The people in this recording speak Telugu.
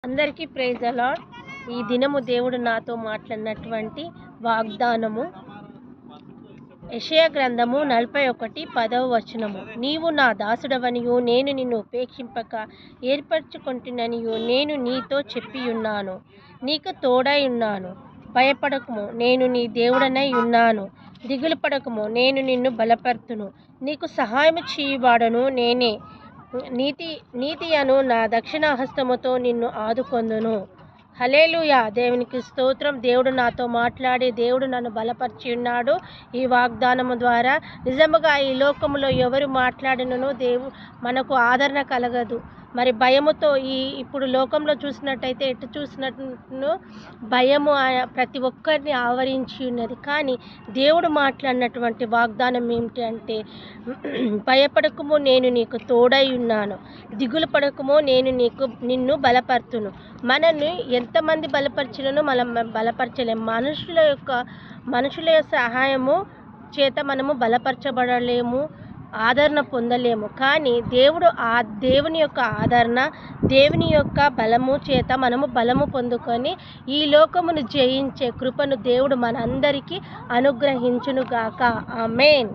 అందరికీ ప్రైజ్ ది లార్డ్. ఈ దినము దేవుడు నాతో మాట్లాడినటువంటి వాగ్దానము యెషయా గ్రంథము 41:10 నీవు నా దాసుడవనియు నేను నిన్ను ఉపేక్షింపక ఏర్పరచుకొంటిననియు నేను నీతో చెప్పియున్నాను. నీకు తోడై ఉన్నాను. భయపడకుము, నేను నీ దేవుడనై ఉన్నాను. దిగులు పడకుము, నేను నిన్ను బలపర్తును. నీకు సహాయము చేయువాడను నేనే. నీతి అను నా దక్షిణ హస్తముతో నిన్ను ఆదుకొందును. హల్లెలూయా. దేవునికి స్తోత్రం. దేవుడు నాతో మాట్లాడి దేవుడు నన్ను బలపరిచి ఉన్నాడు ఈ వాగ్దానము ద్వారా. నిజముగా ఈ లోకములో ఎవరు మాట్లాడినను మనకు ఆదరణ కలగదు. మరి భయముతో ఇప్పుడు లోకంలో చూసినట్టయితే ఎటు చూసినట్టు భయము ప్రతి ఒక్కరిని ఆవరించి ఉన్నది. కానీ దేవుడు మాట్లాడినటువంటి వాగ్దానం ఏమిటి అంటే, భయపడకుము, నేను నీకు తోడై ఉన్నాను. దిగులు పడకుము, నేను నిన్ను బలపరుతును. మనల్ని ఎంతమంది బలపరిచినను మనం బలపరచలేము. మనుషుల సహాయము చేత మనము బలపరచబడలేము, ఆదరణ పొందలేము. కానీ దేవుని యొక్క ఆదరణ, దేవుని యొక్క బలము చేత మనము బలము పొందుకొని ఈ లోకమును జయించే కృపను దేవుడు మనందరికీ అనుగ్రహించునుగాక. ఆమేన్.